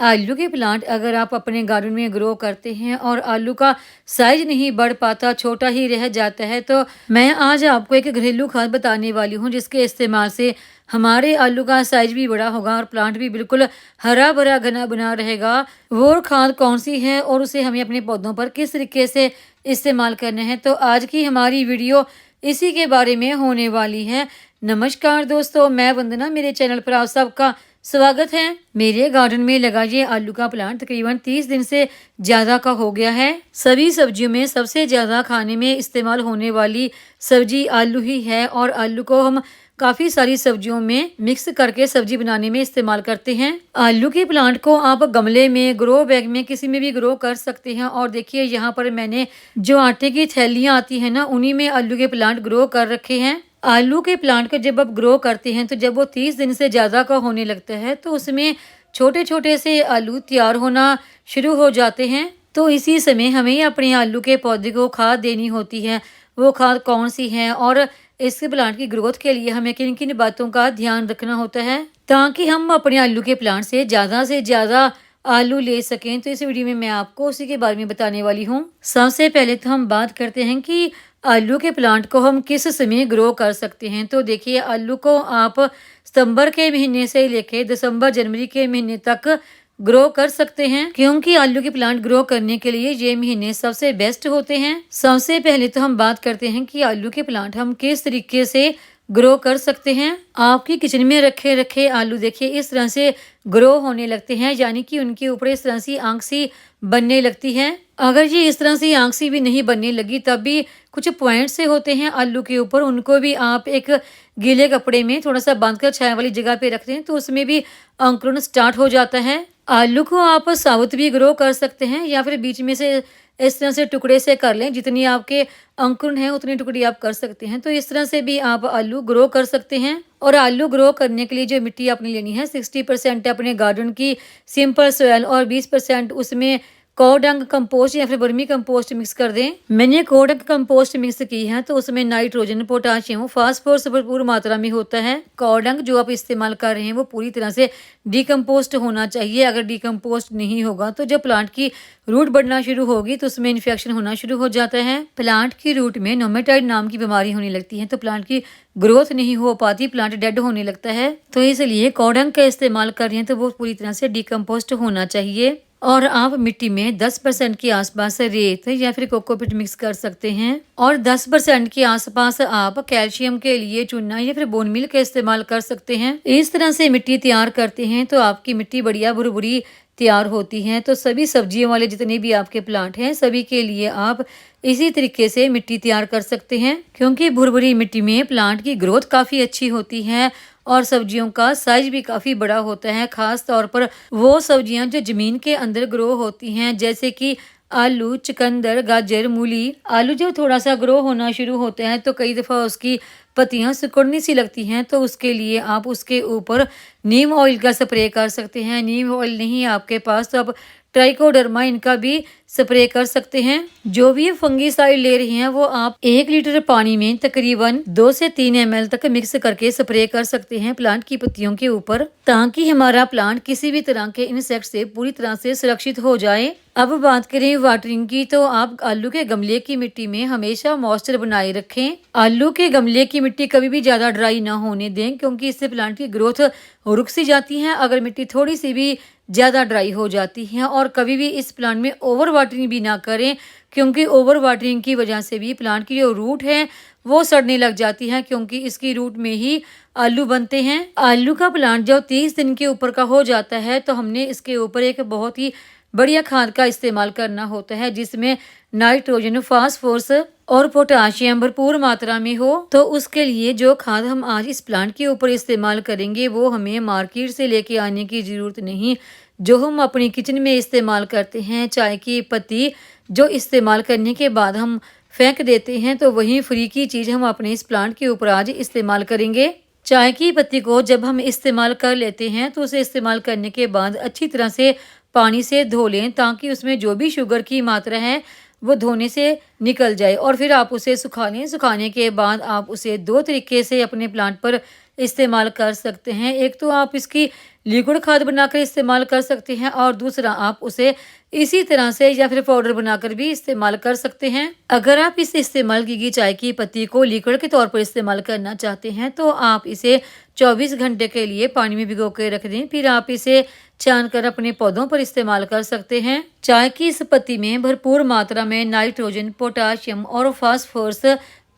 आलू के प्लांट अगर आप अपने गार्डन में ग्रो करते हैं और आलू का साइज नहीं बढ़ पाता, छोटा ही रह जाता है, तो मैं आज आपको एक घरेलू खाद बताने वाली हूँ जिसके इस्तेमाल से हमारे आलू का साइज भी बड़ा होगा और प्लांट भी बिल्कुल हरा भरा घना बना रहेगा। वो खाद कौन सी है और उसे हमें अपने पौधों पर किस तरीके से इस्तेमाल करना है, तो आज की हमारी वीडियो इसी के बारे में होने वाली है। नमस्कार दोस्तों, मैं वंदना, मेरे चैनल पर आप सबका स्वागत है। मेरे गार्डन में लगा ये आलू का प्लांट तकरीबन 30 दिन से ज़्यादा का हो गया है। सभी सब्जियों में सबसे ज़्यादा खाने में इस्तेमाल होने वाली सब्जी आलू ही है और आलू को हम काफ़ी सारी सब्जियों में मिक्स करके सब्जी बनाने में इस्तेमाल करते हैं। आलू के प्लांट को आप गमले में, ग्रो बैग में, किसी में भी ग्रो कर सकते हैं। और देखिए यहाँ पर मैंने जो आटे की थैलियाँ आती हैं ना, उन्हीं में आलू के प्लांट ग्रो कर रखे हैं। आलू के प्लांट को जब आप ग्रो करते हैं तो जब वो 30 दिन से ज़्यादा का होने लगता है तो उसमें छोटे छोटे से आलू तैयार होना शुरू हो जाते हैं। तो इसी समय हमें अपने आलू के पौधे को खाद देनी होती है। वो खाद कौन सी है और इसके प्लांट की ग्रोथ के लिए हमें किन किन बातों का ध्यान रखना होता है ताकि हम अपने आलू के प्लांट से ज़्यादा आलू ले सकें। तो इस वीडियो में मैं आपको उसी के बारे में बताने वाली हूँ। सबसे पहले तो हम बात करते हैं कि आलू के प्लांट को हम किस समय ग्रो कर सकते हैं। तो देखिए, आलू को आप सितंबर के महीने से लेके दिसंबर जनवरी के महीने तक ग्रो कर सकते हैं, क्योंकि आलू के प्लांट ग्रो करने के लिए ये महीने सबसे बेस्ट होते हैं। सबसे पहले तो हम बात करते हैं कि आलू के प्लांट हम किस तरीके से ग्रो कर सकते हैं। आपकी किचन में रखे रखे आलू देखिए इस तरह से ग्रो होने लगते हैं, यानी कि उनके ऊपर इस तरह से आंख सी बनने लगती है। अगर ये इस तरह से आंख सी भी नहीं बनने लगी तब भी कुछ पॉइंट से होते हैं आलू के ऊपर, उनको भी आप एक गीले कपड़े में थोड़ा सा बांधकर छाया वाली जगह पे रखते हैं तो उसमें भी अंकुरण स्टार्ट हो जाता है। आलू को आप साबुत भी ग्रो कर सकते हैं या फिर बीच में से इस तरह से टुकड़े से कर लें, जितनी आपके अंकुरण है उतनी टुकड़ी आप कर सकते हैं। तो इस तरह से भी आप आलू ग्रो कर सकते हैं। और आलू ग्रो करने के लिए जो मिट्टी आपने लेनी है 60% अपने गार्डन की सिंपल सोयल और 20% उसमें कौ डंग कंपोस्ट या फिर वर्मी कंपोस्ट मिक्स कर दें। मैंने कौ डंग कंपोस्ट मिक्स की है तो उसमें नाइट्रोजन, पोटाशियम, फास्फोरस भरपूर मात्रा में होता है। कौ डंग जो आप इस्तेमाल कर रहे हैं वो पूरी तरह से डिकम्पोस्ट होना चाहिए। अगर डिकम्पोस्ट नहीं होगा तो जब प्लांट की रूट बढ़ना शुरू होगी तो उसमें इन्फेक्शन होना शुरू हो जाता है। प्लांट की रूट में नोमेटाइड नाम की बीमारी होने लगती है तो प्लांट की ग्रोथ नहीं हो पाती, प्लांट डेड होने लगता है। तो इसलिए कौ डंग का इस्तेमाल कर रहे हैं तो वो पूरी तरह से डिकम्पोस्ट होना चाहिए। और आप मिट्टी में 10% के आसपास रेत या फिर कोकोपीट मिक्स कर सकते हैं और 10% के आसपास आप कैल्शियम के लिए चूना या फिर बोन मील का इस्तेमाल कर सकते हैं। इस तरह से मिट्टी तैयार करते हैं तो आपकी मिट्टी बढ़िया भुरभुरी तैयार होती है। तो सभी सब्जियों वाले जितने भी आपके प्लांट हैं सभी के लिए आप इसी तरीके से मिट्टी तैयार कर सकते हैं, क्योंकि भुरभुरी मिट्टी में प्लांट की ग्रोथ काफ़ी अच्छी होती है और सब्जियों का साइज भी काफ़ी बड़ा होता है। खास तौर पर वो सब्जियां जो ज़मीन के अंदर ग्रो होती हैं, जैसे कि आलू, चुकंदर, गाजर, मूली। आलू जब थोड़ा सा ग्रो होना शुरू होता है तो कई दफ़ा उसकी पत्तियां सिकुड़नी सी लगती हैं, तो उसके लिए आप उसके ऊपर नीम ऑयल का स्प्रे कर सकते हैं। नीम ऑयल नहीं है आपके पास तो आप ट्राइकोडर्मा इनका भी स्प्रे कर सकते हैं। जो भी फंगीसाइड ले रही हैं वो आप 1 लीटर पानी में तकरीबन 2 से 3 ml तक मिक्स करके स्प्रे कर सकते हैं प्लांट की पत्तियों के ऊपर, ताकि हमारा प्लांट किसी भी तरह के इंसेक्ट से पूरी तरह से सुरक्षित हो जाए। अब बात करें वाटरिंग की, तो आप आलू के गमले की मिट्टी में हमेशा मॉइस्चर बनाए रखें। आलू के गमले की मिट्टी कभी भी ज़्यादा ड्राई ना होने दें, क्योंकि इससे प्लांट की ग्रोथ रुक सी जाती है अगर मिट्टी थोड़ी सी भी ज़्यादा ड्राई हो जाती है। और कभी भी इस प्लांट में ओवर वाटरिंग भी ना करें, क्योंकि ओवर वाटरिंग की वजह से भी प्लांट की जो रूट है वो सड़ने लग जाती है, क्योंकि इसकी रूट में ही आलू बनते हैं। आलू का प्लांट जब 30 दिन के ऊपर का हो जाता है तो हमने इसके ऊपर एक बहुत ही बढ़िया खाद का इस्तेमाल करना होता है, जिसमें नाइट्रोजन, फास्फोरस और पोटाशियम भरपूर मात्रा में हो। तो उसके लिए जो खाद हम आज इस प्लांट के ऊपर इस्तेमाल करेंगे वो हमें मार्केट से लेके आने की ज़रूरत नहीं। जो हम अपनी किचन में इस्तेमाल करते हैं, चाय की पत्ती जो इस्तेमाल करने के बाद हम फेंक देते हैं, तो वही फ्री की चीज़ हम अपने इस प्लांट के ऊपर आज इस्तेमाल करेंगे। चाय की पत्ती को जब हम इस्तेमाल कर लेते हैं तो उसे इस्तेमाल करने के बाद अच्छी तरह से पानी से धो लें, ताकि उसमें जो भी शुगर की मात्रा है वो धोने से निकल जाए। और फिर आप उसे सुखा लें। सुखाने के बाद आप उसे 2 तरीके से अपने प्लांट पर इस्तेमाल कर सकते हैं। एक तो आप इसकी लिक्विड खाद बनाकर इस्तेमाल कर सकते हैं और दूसरा आप उसे इसी तरह से या फिर पाउडर बनाकर भी इस्तेमाल कर सकते हैं। अगर आप इस इस्तेमाल की गई चाय की पत्ती को लिक्विड के तौर पर इस्तेमाल करना चाहते हैं तो आप इसे 24 घंटे के लिए पानी में भिगो के रख दें, फिर आप इसे छान कर अपने पौधों पर इस्तेमाल कर सकते हैं। चाय की इस पत्ती में भरपूर मात्रा में नाइट्रोजन, पोटाशियम और फास्फोरस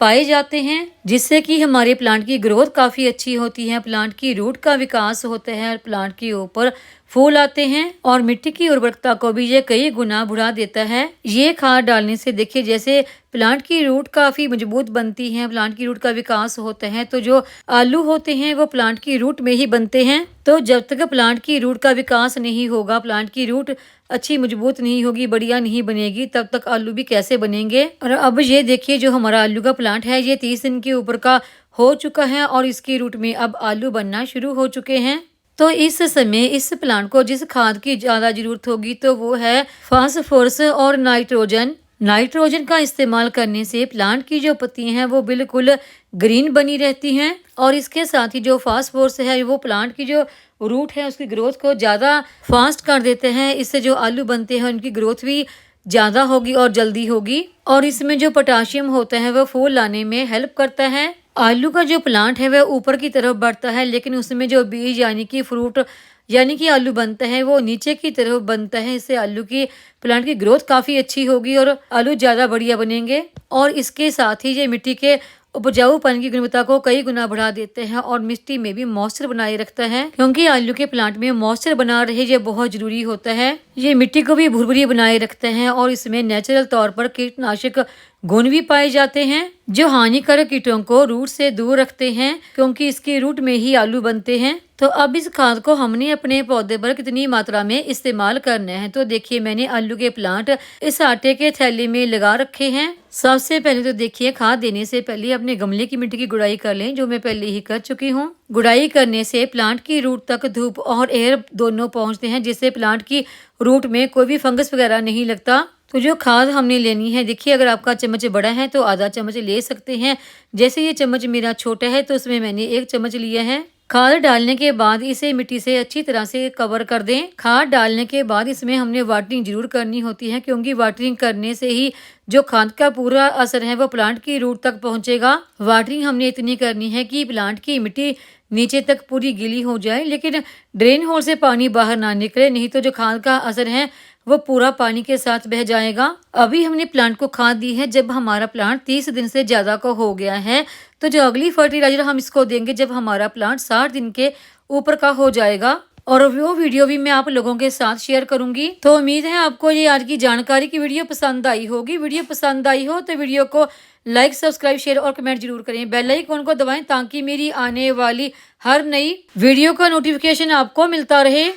पाए जाते हैं, जिससे कि हमारे प्लांट की ग्रोथ काफ़ी अच्छी होती है, प्लांट की रूट का विकास होता है, प्लांट के ऊपर फूल आते हैं और मिट्टी की उर्वरकता को भी ये कई गुना बढ़ा देता है। ये खाद डालने से देखिए जैसे प्लांट की रूट काफ़ी मजबूत बनती है, प्लांट की रूट का विकास होता है, तो जो आलू होते हैं वो प्लांट की रूट में ही बनते हैं। तो जब तक प्लांट की रूट का विकास नहीं होगा, प्लांट की रूट अच्छी मजबूत नहीं होगी, बढ़िया नहीं बनेगी, तब तक आलू भी कैसे बनेंगे। और अब ये देखिए जो हमारा आलू का प्लांट है ये 30 दिन के ऊपर का हो चुका है और इसकी रूट में अब आलू बनना शुरू हो चुके हैं। तो इस समय इस प्लांट को जिस खाद की ज़्यादा ज़रूरत होगी तो वो है फास्फोरस और नाइट्रोजन। नाइट्रोजन का इस्तेमाल करने से प्लांट की जो पत्तियां हैं वो बिल्कुल ग्रीन बनी रहती हैं और इसके साथ ही जो फास्फोरस है वो प्लांट की जो रूट है उसकी ग्रोथ को ज़्यादा फास्ट कर देते हैं। इससे जो आलू बनते हैं उनकी ग्रोथ भी ज़्यादा होगी और जल्दी होगी। और इसमें जो पोटाशियम होता है वह फूल लाने में हेल्प करता है। आलू का जो प्लांट है वह ऊपर की तरफ बढ़ता है, लेकिन उसमें जो बीज यानी कि फ्रूट यानी कि आलू बनता है वो नीचे की तरफ बनता है। इससे आलू की प्लांट की ग्रोथ काफ़ी अच्छी होगी और आलू ज़्यादा बढ़िया बनेंगे। और इसके साथ ही ये मिट्टी के उपजाऊपन की गुणवत्ता को कई गुना बढ़ा देते हैं और मिट्टी में भी मॉइस्चर बनाए रखता है, क्योंकि आलू के प्लांट में मॉइस्चर बना रहे ये बहुत जरूरी होता है। ये मिट्टी को भी भुरभुरी बनाए रखते हैं और इसमें नेचुरल तौर पर कीटनाशक गुण भी पाए जाते हैं जो हानिकारक कीटों को रूट से दूर रखते हैं, क्योंकि इसकी रूट में ही आलू बनते हैं। तो अब इस खाद को हमने अपने पौधे पर कितनी मात्रा में इस्तेमाल करना है, तो देखिए मैंने आलू के प्लांट इस आटे के थैले में लगा रखे हैं। सबसे पहले तो देखिए खाद देने से पहले अपने गमले की मिट्टी की गुड़ाई कर लें, जो मैं पहले ही कर चुकी हूँ। गुड़ाई करने से प्लांट की रूट तक धूप और एयर दोनों पहुँचते हैं, जिससे प्लांट की रूट में कोई भी फंगस वगैरह नहीं लगता। तो जो खाद हमने लेनी है, देखिए अगर आपका चम्मच बड़ा है तो आधा चम्मच ले सकते हैं। जैसे ये चम्मच मेरा छोटा है तो उसमें मैंने 1 चम्मच लिया है। खाद डालने के बाद इसे मिट्टी से अच्छी तरह से कवर कर दें। खाद डालने के बाद इसमें हमने वाटरिंग जरूर करनी होती है, क्योंकि वाटरिंग करने से ही जो खाद का पूरा असर है वो प्लांट की रूट तक पहुंचेगा। वाटरिंग हमने इतनी करनी है कि प्लांट की मिट्टी नीचे तक पूरी गीली हो जाए, लेकिन ड्रेन होल से पानी बाहर ना निकले, नहीं तो जो खाद का असर है वो पूरा पानी के साथ बह जाएगा। अभी हमने प्लांट को खाद दी है जब हमारा प्लांट 30 दिन से ज़्यादा का हो गया है। तो जो अगली फर्टिलाइजर हम इसको देंगे जब हमारा प्लांट 60 दिन के ऊपर का हो जाएगा, और वो वीडियो भी मैं आप लोगों के साथ शेयर करूंगी। तो उम्मीद है आपको ये आज की जानकारी की वीडियो पसंद आई होगी। वीडियो पसंद आई हो तो वीडियो को लाइक, सब्सक्राइब, शेयर और कमेंट जरूर करें। बेल आइकन को दबाएं ताकि मेरी आने वाली हर नई वीडियो का नोटिफिकेशन आपको मिलता रहे।